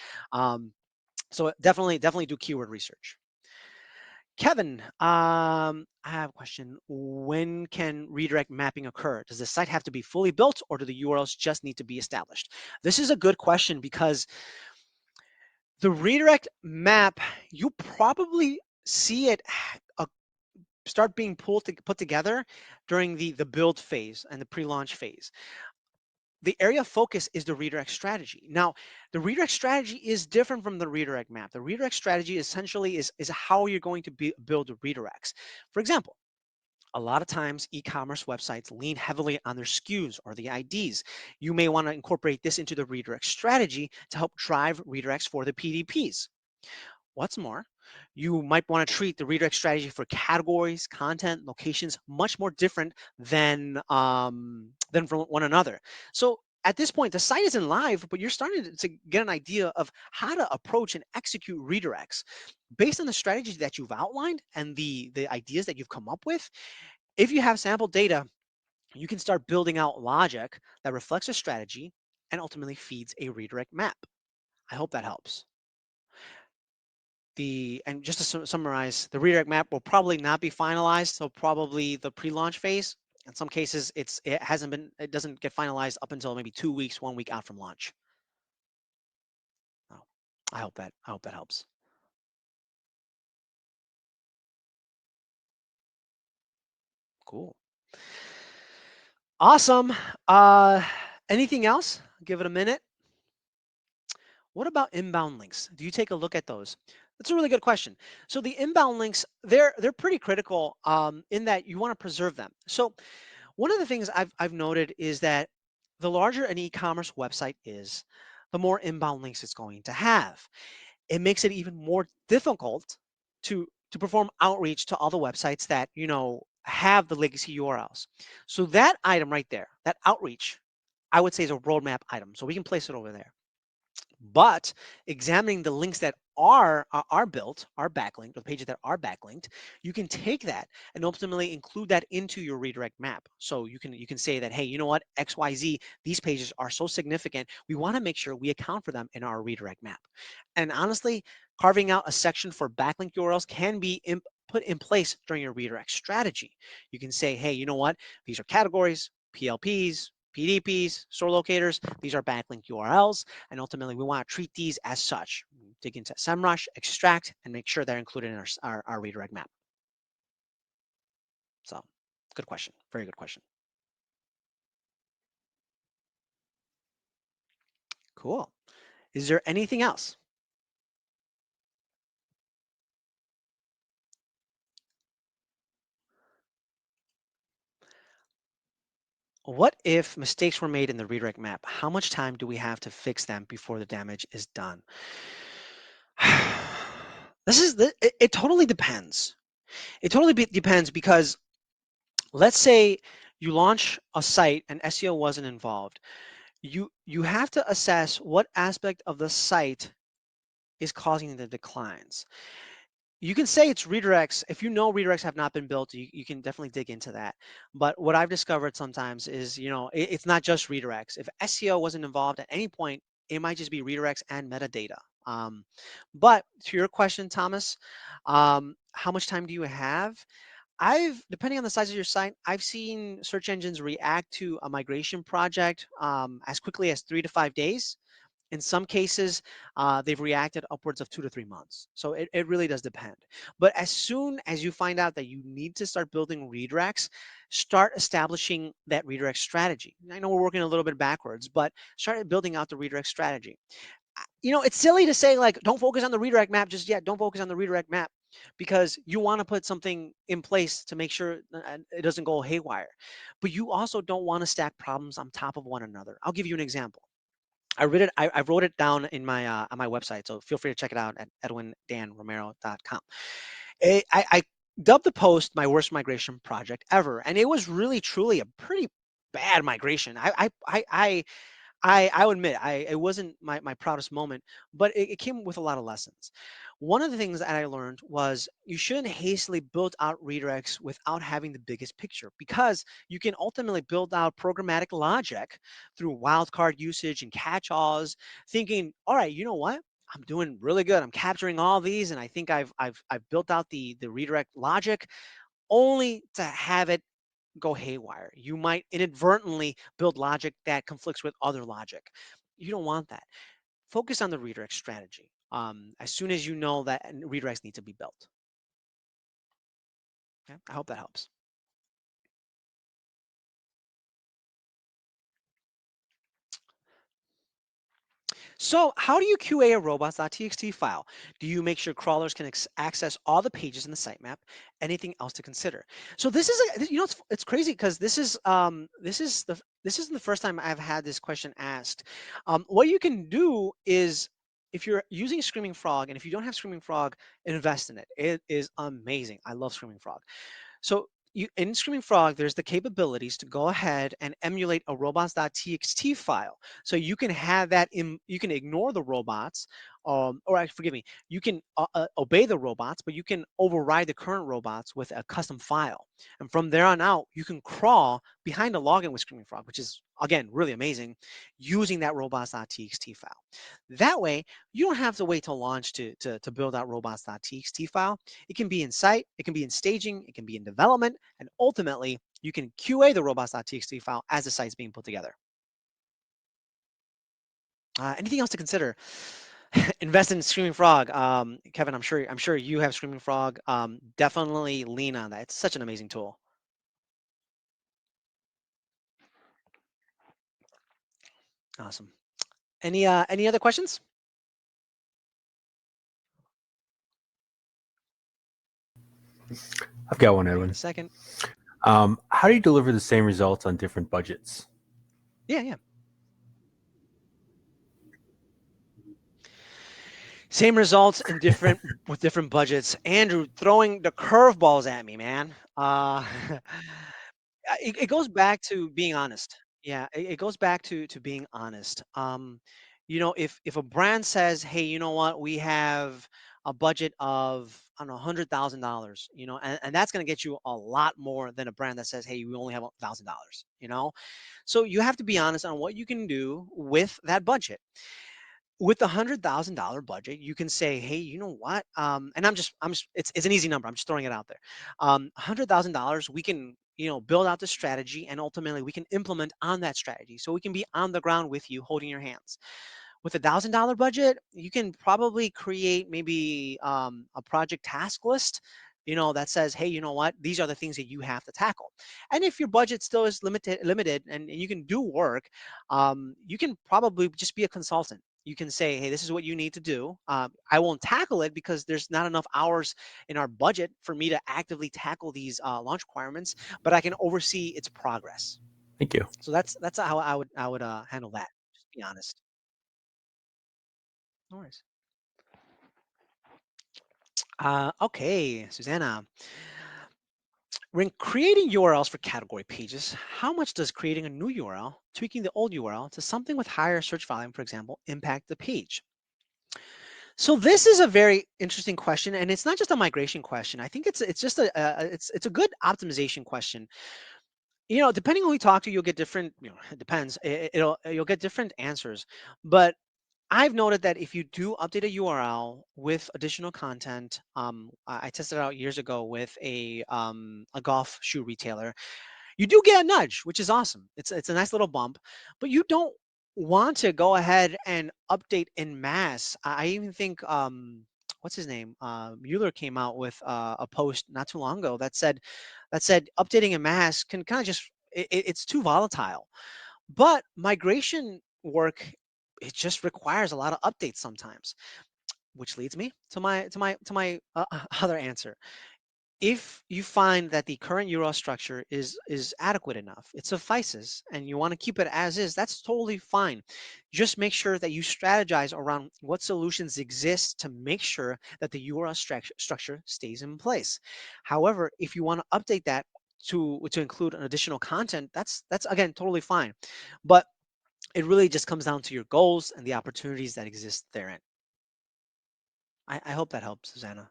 So definitely do keyword research. Kevin, I have a question. When can redirect mapping occur? Does the site have to be fully built, or do the URLs just need to be established? This is a good question because the redirect map, you probably see it uh, start being put together during the build phase and the pre-launch phase. The area of focus is the redirect strategy. Now, the redirect strategy is different from the redirect map. The redirect strategy essentially is how you're going to build the redirects. For example, a lot of times e-commerce websites lean heavily on their SKUs or the IDs. You may want to incorporate this into the redirect strategy to help drive redirects for the PDPs. What's more, you might want to treat the redirect strategy for categories, content, locations much more different than from one another. So at this point, the site isn't live, but you're starting to get an idea of how to approach and execute redirects based on the strategies that you've outlined and the ideas that you've come up with. If you have sample data, you can start building out logic that reflects a strategy and ultimately feeds a redirect map. I hope that helps. And just to summarize, the redirect map will probably not be finalized, so probably the pre-launch phase. In some cases, it doesn't get finalized up until maybe 2 weeks, 1 week out from launch. Oh, I hope that helps. Cool. Awesome. Uh, Anything else? Give it a minute. What about inbound links? Do you take a look at those? That's a really good question. So the inbound links, they're pretty critical in that you want to preserve them. So one of the things I've noted is that the larger an e-commerce website is, the more inbound links it's going to have. It makes it even more difficult to perform outreach to all the websites that have the legacy URLs. So that item right there, that outreach, I would say is a roadmap item. So we can place it over there. But examining the links that are built, are backlinked, or the pages that are backlinked, you can take that and ultimately include that into your redirect map. So you can say that, hey, you know what, XYZ, these pages are so significant, we want to make sure we account for them in our redirect map. And honestly, carving out a section for backlink URLs can be put in place during your redirect strategy. You can say, hey, you know what, these are categories, PLPs, PDPs, store locators, these are backlink URLs, and ultimately we want to treat these as such. Dig into SEMrush, extract, and make sure they're included in our redirect map. So, good question. Very good question. Cool. Is there anything else? What if mistakes were made in the redirect map? How much time do we have to fix them before the damage is done? It totally depends. It totally depends because let's say you launch a site and SEO wasn't involved. You have to assess what aspect of the site is causing the declines. You can say it's redirects. If you know redirects have not been built, you can definitely dig into that. But what I've discovered sometimes is, it's not just redirects. If SEO wasn't involved at any point, it might just be redirects and metadata. But to your question, Thomas, how much time do you have? Depending on the size of your site, I've seen search engines react to a migration project as quickly as 3 to 5 days. In some cases, they've reacted upwards of 2 to 3 months. So it really does depend. But as soon as you find out that you need to start building redirects, start establishing that redirect strategy. I know we're working a little bit backwards, but start building out the redirect strategy. It's silly to say, like, don't focus on the redirect map just yet. Don't focus on the redirect map because you want to put something in place to make sure it doesn't go haywire. But you also don't want to stack problems on top of one another. I'll give you an example. I wrote it down in my on my website, so feel free to check it out at edwindanromero.com. I dubbed the post my worst migration project ever, and it was really truly a pretty bad migration. I will admit it wasn't my proudest moment, but it came with a lot of lessons. One of the things that I learned was you shouldn't hastily build out redirects without having the biggest picture, because you can ultimately build out programmatic logic through wildcard usage and catch-alls, thinking, all right, you know what? I'm doing really good. I'm capturing all these, and I think I've built out the redirect logic, only to have it go haywire. You might inadvertently build logic that conflicts with other logic. You don't want that. Focus on the redirect strategy. As soon as you know that redirects need to be built. Okay? I hope that helps. So how do you QA a robots.txt file? Do you make sure crawlers can access all the pages in the sitemap? Anything else to consider? So this is it's crazy because this isn't the first time I've had this question asked. What you can do is, if you're using Screaming Frog, and if you don't have Screaming Frog, invest in it. It is amazing. I love Screaming Frog. So in Screaming Frog, there's the capabilities to go ahead and emulate a robots.txt file. So you can have that you can ignore the robots, forgive me, you can obey the robots, but you can override the current robots with a custom file. And from there on out, you can crawl behind a login with Screaming Frog, which is, again, really amazing, using that robots.txt file. That way, you don't have to wait till launch to build out robots.txt file. It can be in site, it can be in staging, it can be in development, and ultimately you can QA the robots.txt file as the site's being put together. Anything else to consider? Invest in Screaming Frog. Kevin, I'm sure you have Screaming Frog. Definitely lean on that. It's such an amazing tool. Awesome. Any other questions? I've got one, Give it a Edwin. second. How do you deliver the same results on different budgets? Yeah. Same results in different with different budgets. Andrew throwing the curveballs at me, man. It goes back to being honest. Yeah, it goes back to being honest. If a brand says, "Hey, you know what? We have a budget of, I don't know, $100,000," and that's going to get you a lot more than a brand that says, "Hey, we only have $1,000." So you have to be honest on what you can do with that budget. With the $100,000 budget, you can say, "Hey, you know what?" And it's an easy number. I'm just throwing it out there. $100,000, we can, build out the strategy, and ultimately we can implement on that strategy. So we can be on the ground with you, holding your hands. With $1,000 budget, you can probably create maybe a project task list, that says, "Hey, you know what? These are the things that you have to tackle." And if your budget still is limited, and you can do work, you can probably just be a consultant. You can say, "Hey, this is what you need to do. I won't tackle it because there's not enough hours in our budget for me to actively tackle these launch requirements, but I can oversee its progress." Thank you. So that's how I would handle that. Just be honest. No worries. Okay, Susanna. When creating URLs for category pages, how much does creating a new URL, tweaking the old URL to something with higher search volume, for example, impact the page? So this is a very interesting question, and it's not just a migration question. I think it's just it's a good optimization question. Depending on who you talk to, you'll get different. It depends. You'll get different answers, but I've noted that if you do update a URL with additional content, I tested it out years ago with a golf shoe retailer. You do get a nudge, which is awesome. It's a nice little bump, but you don't. want to go ahead and update in mass. I even think what's his name? Mueller came out with a post not too long ago that said updating in mass can kind of just it's too volatile. But migration work, it just requires a lot of updates sometimes, which leads me to my other answer. If you find that the current URL structure is adequate enough, it suffices, and you want to keep it as is, that's totally fine. Just make sure that you strategize around what solutions exist to make sure that the URL structure stays in place. However, if you want to update that to include an additional content, that's again totally fine. But it really just comes down to your goals and the opportunities that exist therein. I hope that helps, Susanna.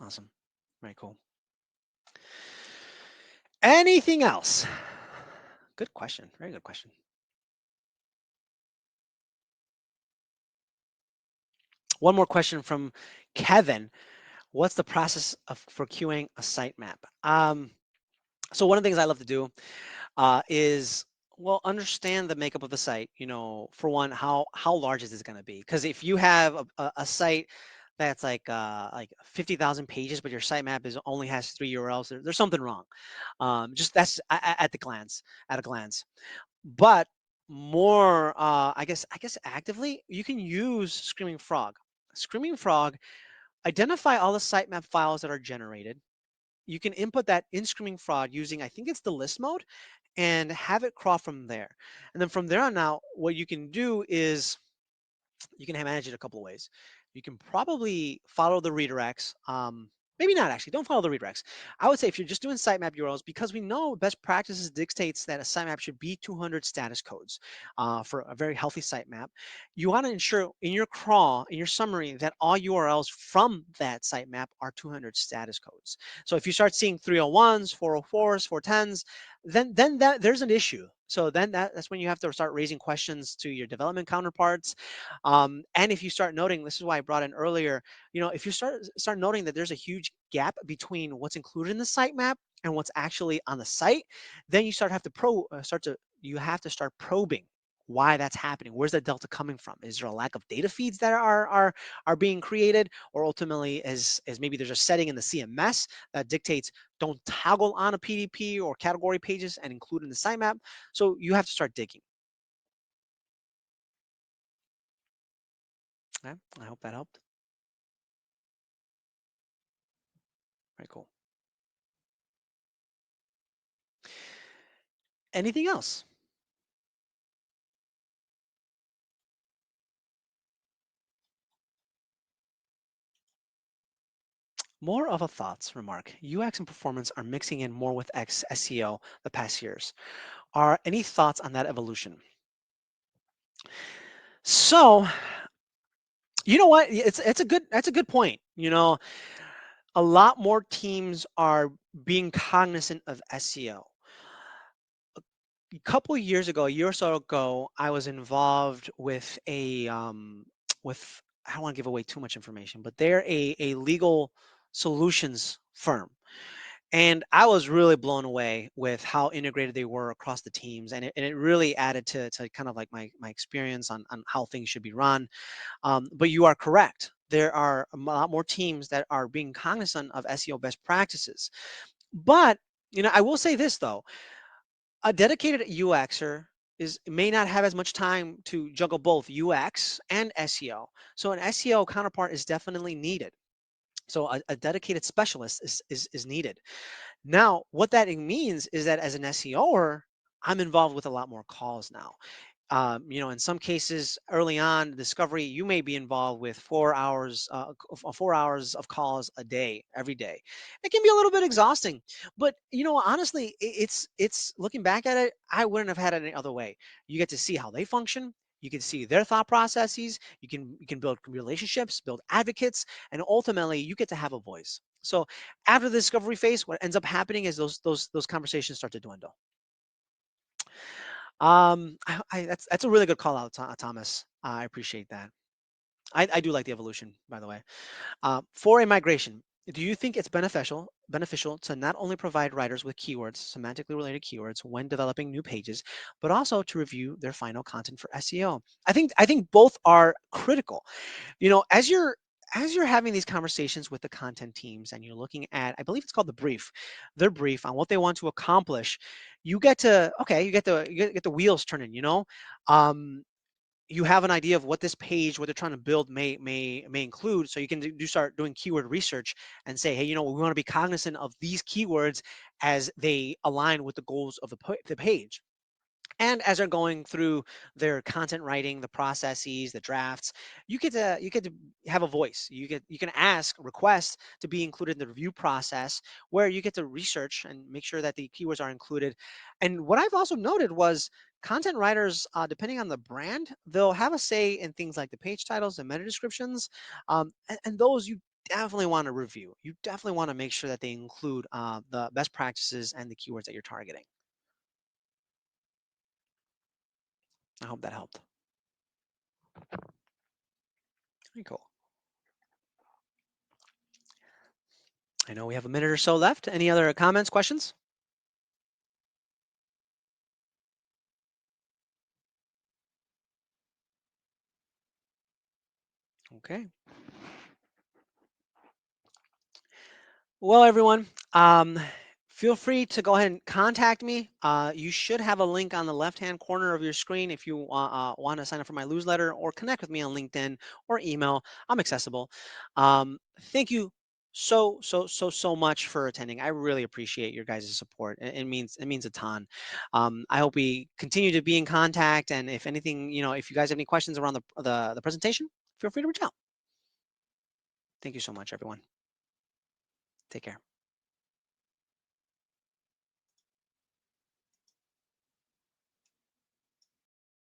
Awesome. Very cool. Anything else? Good question. Very good question. One more question from Kevin. What's the process for queuing a sitemap? So one of the things I love to do is, well, understand the makeup of the site. For one, how large is this going to be? Because if you have a site that's like 50,000 pages, but your sitemap is only has 3 URLs, there's something wrong. Just that's at the glance, at a glance. But more, I guess actively, you can use Screaming Frog. Screaming Frog, identify all the sitemap files that are generated. You can input that in Screaming Frog using, I think it's the list mode, and have it crawl from there. And then from there on out, what you can do is you can manage it a couple of ways. You can probably follow the redirects. Maybe not actually. Don't follow the redirects. I would say if you're just doing sitemap URLs, because we know best practices dictates that a sitemap should be 200 status codes for a very healthy sitemap. You want to ensure in your crawl, in your summary, that all URLs from that sitemap are 200 status codes. So if you start seeing 301s, 404s, 410s, then that there's an issue. So then that's when you have to start raising questions to your development counterparts, and if you start noting, this is why I brought in earlier, if you start noting that there's a huge gap between what's included in the sitemap and what's actually on the site, then you you have to start probing why that's happening. Where's the delta coming from? Is there a lack of data feeds that are being created, or ultimately as maybe there's a setting in the CMS that dictates don't toggle on a PDP or category pages and include in the sitemap. So you have to start digging. Okay, I hope that helped. Very cool. Anything else? More of a thoughts remark. UX and performance are mixing in more with SEO the past years. Are any thoughts on that evolution? So, you know what? It's a good point. A lot more teams are being cognizant of SEO. A couple of years ago, a year or so ago, I was involved with with I don't want to give away too much information, but they're a legal solutions firm. And I was really blown away with how integrated they were across the teams, and it really added to kind of like my experience on how things should be run. But you are correct. There are a lot more teams that are being cognizant of SEO best practices. But I will say this though: a dedicated UXer may not have as much time to juggle both UX and SEO. So an SEO counterpart is definitely needed. So a dedicated specialist is needed. Now, what that means is that as an SEOer, I'm involved with a lot more calls now. In some cases, early on discovery, you may be involved with 4 hours, 4 hours of calls a day, every day. It can be a little bit exhausting, but honestly, it's looking back at it, I wouldn't have had it any other way. You get to see how they function. You can see their thought processes. You can build relationships, build advocates, and ultimately, you get to have a voice. So after the discovery phase, what ends up happening is those conversations start to dwindle. That's a really good call out, Thomas. I appreciate that. I do like the evolution, by the way. For a migration, Do you think it's beneficial to not only provide writers with keywords, semantically related keywords, when developing new pages, but also to review their final content for SEO? I think both are critical. As you're having these conversations with the content teams and you're looking at, I believe it's called the brief, their brief on what they want to accomplish, you get to, okay, you get the wheels turning, um, you have an idea of what this page, what they're trying to build may include. So you can start doing keyword research and say, hey, we want to be cognizant of these keywords as they align with the goals of the page. And as they're going through their content writing, the processes, the drafts, you get to have a voice. You can ask, request to be included in the review process, where you get to research and make sure that the keywords are included. And what I've also noted was content writers, depending on the brand, they'll have a say in things like the page titles and meta descriptions, and those you definitely want to review. You definitely want to make sure that they include the best practices and the keywords that you're targeting. I hope that helped. Very cool. I know we have a minute or so left. Any other comments, questions? Okay. Well, everyone, feel free to go ahead and contact me. You should have a link on the left-hand corner of your screen if you want to sign up for my newsletter or connect with me on LinkedIn or email. I'm accessible. Thank you so much for attending. I really appreciate your guys' support. It means a ton. I hope we continue to be in contact. And if anything, if you guys have any questions around the presentation, feel free to reach out. Thank you so much, everyone. Take care.